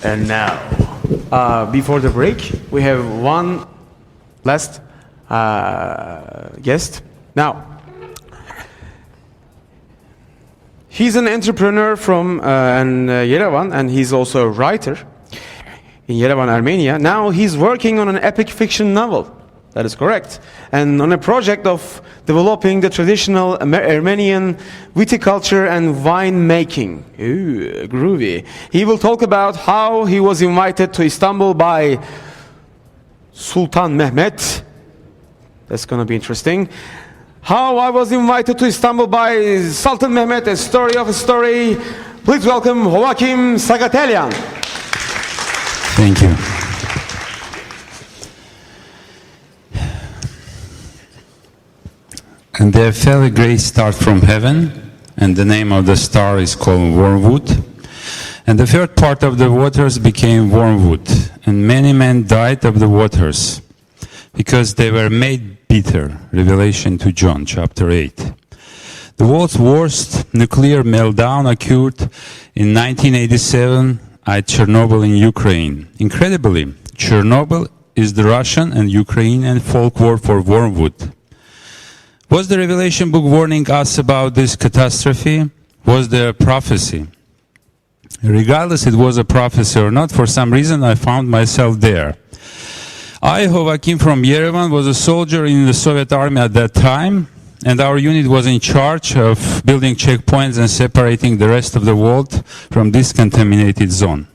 And now, before the break, we have one last guest. Now, he's an entrepreneur from Yerevan, and he's also a writer in Yerevan, Armenia. Now he's working on an epic fiction novel. That is correct. And on a project of developing the traditional Armenian viticulture and wine making. Ooh, groovy. He will talk about how he was invited to Istanbul by Sultan Mehmet. That's going to be interesting. How I was invited to Istanbul by Sultan Mehmet, a story of a story. Please welcome Hovakim Saghatelyan. Thank you. And there fell a great star from heaven, and the name of the star is called Wormwood. And the third part of the waters became wormwood, and many men died of the waters, because they were made bitter. Revelation to John, chapter 8. The world's worst nuclear meltdown occurred in 1987 at Chernobyl in Ukraine. Incredibly, Chernobyl is the Russian and Ukrainian folk word for wormwood. Was the Revelation book warning us about this catastrophe? Was there a prophecy? Regardless it was a prophecy or not, for some reason I found myself there. I, Hovakim from Yerevan, was a soldier in the Soviet army at that time, and our unit was in charge of building checkpoints and separating the rest of the world from this contaminated zone.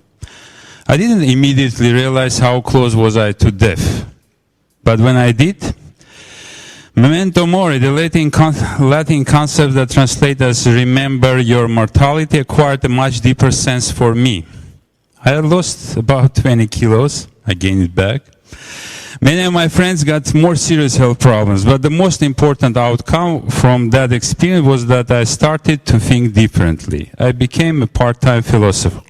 I didn't immediately realize how close was I to death. But when I did, Memento mori, the Latin concept that translates as remember your mortality, acquired a much deeper sense for me. I had lost about 20 kilos. I gained it back. Many of my friends got more serious health problems, but the most important outcome from that experience was that I started to think differently. I became a part-time philosopher.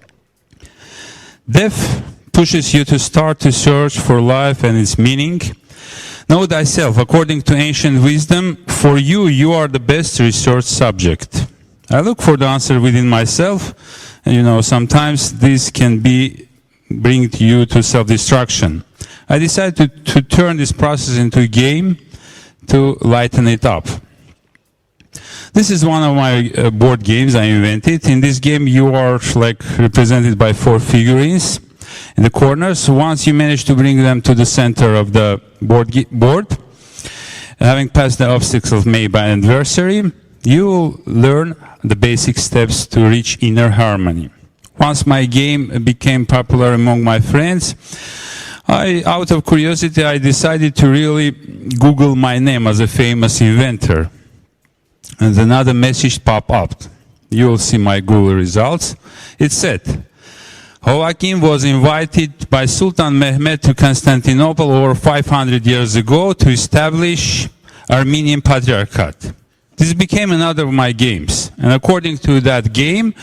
Death pushes you to start to search for life and its meaning. Know thyself, according to ancient wisdom, for you, you are the best research subject. I look for the answer within myself, and sometimes this can bring you to self-destruction. I decided to turn this process into a game to lighten it up. This is one of my board games I invented. In this game, you are represented by 4 figurines in the corners. Once you manage to bring them to the center of the board, having passed the obstacles made by an adversary, you will learn the basic steps to reach inner harmony. Once my game became popular among my friends, out of curiosity, I decided to really Google my name as a famous inventor. And another message popped up. You will see my Google results. It said, Hovakim was invited by Sultan Mehmet to Constantinople over 500 years ago to establish Armenian Patriarchate. This became another of my games. And according to that game,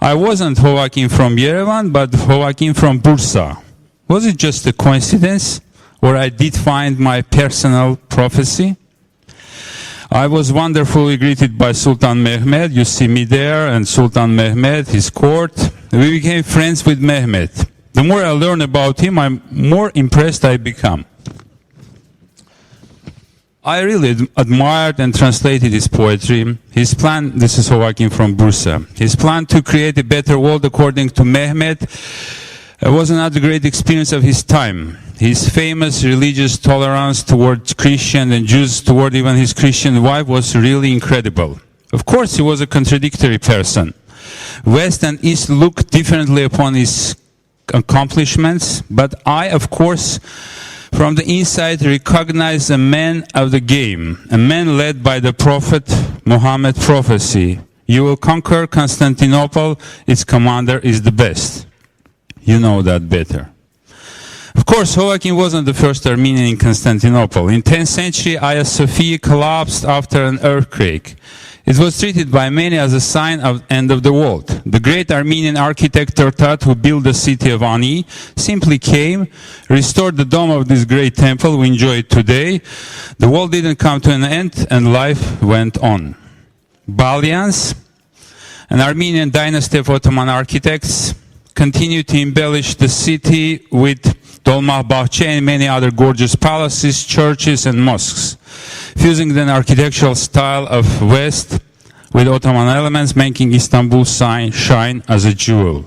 I wasn't Hovakim from Yerevan, but Hovakim from Bursa. Was it just a coincidence, or I did find my personal prophecy? I was wonderfully greeted by Sultan Mehmet. You see me there, and Sultan Mehmet, his court. We became friends with Mehmet. The more I learn about him, I'm more impressed I become. I really admired and translated his poetry. His plan, this is Hovakim from Bursa. His plan to create a better world according to Mehmet was another great experience of his time. His famous religious tolerance towards Christians and Jews, toward even his Christian wife, was really incredible. Of course, he was a contradictory person. West and East looked differently upon his accomplishments, but I, of course, from the inside recognized a man of the game, a man led by the Prophet Muhammad prophecy. You will conquer Constantinople, its commander is the best. You know that better. Of course, Hovakim wasn't the first Armenian in Constantinople. In 10th century, Hagia Sophia collapsed after an earthquake. It was treated by many as a sign of the end of the world. The great Armenian architect Turtat, who built the city of Ani, simply came, restored the dome of this great temple we enjoy today. The world didn't come to an end, and life went on. Balyans, an Armenian dynasty of Ottoman architects, continue to embellish the city with Dolmabahce and many other gorgeous palaces, churches and mosques, fusing the architectural style of West with Ottoman elements, making Istanbul shine as a jewel.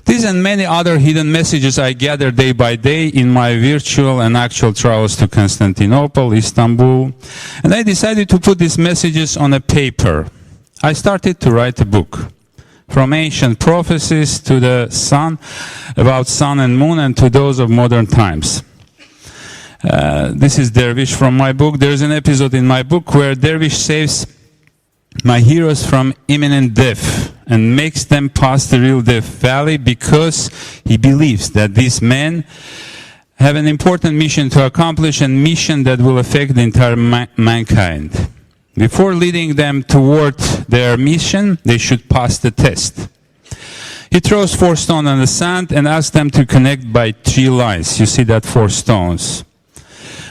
These and many other hidden messages I gather day by day in my virtual and actual travels to Constantinople, Istanbul, and I decided to put these messages on a paper. I started to write a book, from ancient prophecies to the sun, about sun and moon, and to those of modern times. This is Dervish from my book. There's an episode in my book where Dervish saves my heroes from imminent death and makes them pass the real death valley because he believes that these men have an important mission to accomplish, and mission that will affect the entire mankind. Before leading them toward their mission, they should pass the test. He throws 4 stones on the sand and asks them to connect by 3 lines. You see that 4 stones.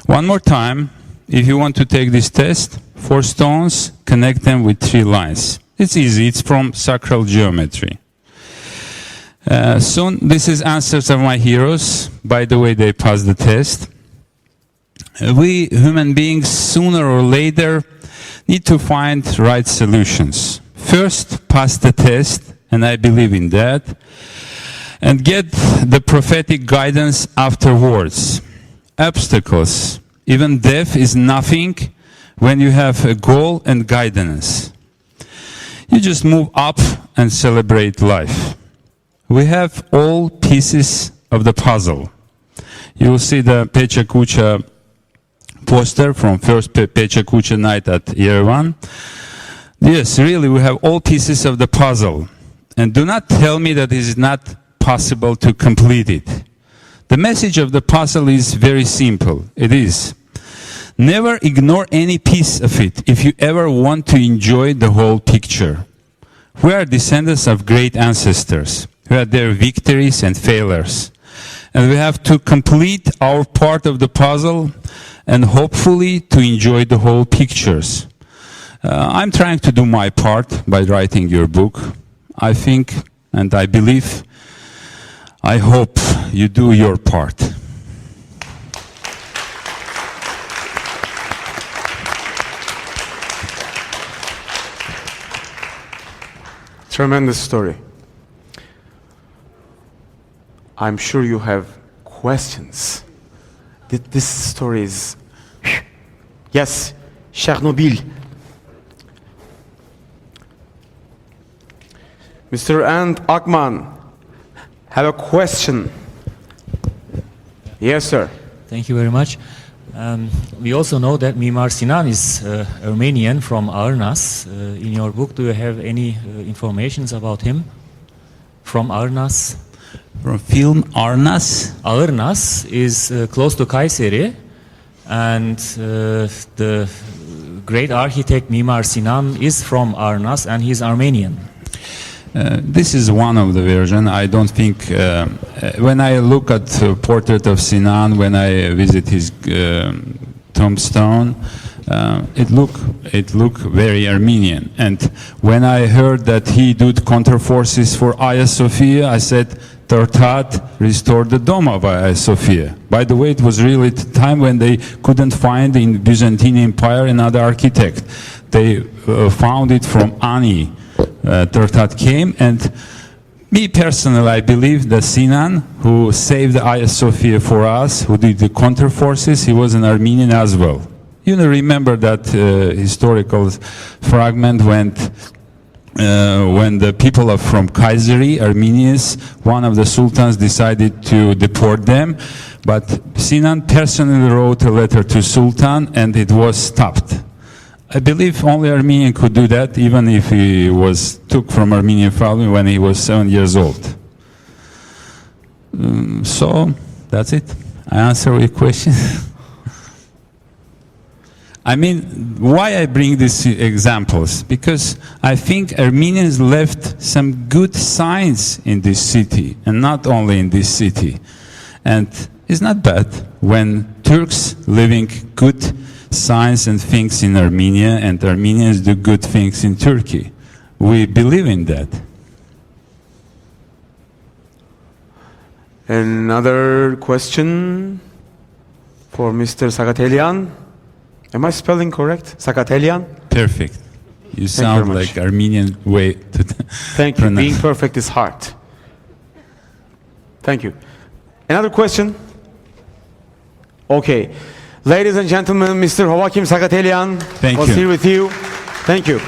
One more time, if you want to take this test, 4 stones, connect them with 3 lines. It's easy, it's from sacral geometry. Soon, this is answers of my heroes. By the way, they passed the test. We human beings, sooner or later, need to find right solutions. First, pass the test, and I believe in that, and get the prophetic guidance afterwards. Obstacles, even death, is nothing when you have a goal and guidance. You just move up and celebrate life. We have all pieces of the puzzle. You will see the Pecha Kucha poster from first Pecha Kucha night at Yerevan. Yes, really, we have all pieces of the puzzle. And do not tell me that it is not possible to complete it. The message of the puzzle is very simple. It is: never ignore any piece of it if you ever want to enjoy the whole picture. We are descendants of great ancestors who had their victories and failures. And we have to complete our part of the puzzle and hopefully to enjoy the whole pictures. I'm trying to do my part by writing your book. I think and I believe, I hope you do your part. Tremendous story. I'm sure you have questions. This story is... Yes, Chernobyl. Mr. And Akman, have a question. Yes, sir. Thank you very much. We also know that Mimar Sinan is Armenian from Arnas. In your book, do you have any informations about him from Arnas? From film Arnas? Arnas is close to Kayseri, and the great architect Mimar Sinan is from Arnas, and he's Armenian. This is one of the versions. I don't think, when I look at the portrait of Sinan, when I visit his tombstone, it look very Armenian. And when I heard that he did counterforces for Hagia Sophia, I said, Tortat restored the dome of Hagia Sophia. By the way, it was really the time when they couldn't find in Byzantine Empire another architect. They found it from Ani. Tortat came, and me personally, I believe that Sinan, who saved Hagia Sophia for us, who did the counterforces, he was an Armenian as well. You know, remember that historical fragment when the people from Kayseri, Armenians, one of the sultans decided to deport them, but Sinan personally wrote a letter to Sultan, and it was stopped. I believe only Armenian could do that, even if he was took from Armenian family when he was 7 years old. So that's it. I answer your question. I mean, why I bring these examples? Because I think Armenians left some good signs in this city, and not only in this city. And it's not bad when Turks living good signs and things in Armenia, and Armenians do good things in Turkey. We believe in that. Another question for Mr. Saghatelyan. Am I spelling correct? Saghatelyan? Perfect. You very sound much. like Armenian way to Thank you. pronounce. Being perfect is hard. Thank you. Another question? Okay. Ladies and gentlemen, Mr. Hovakim Saghatelyan Thank was you. here with you. Thank you.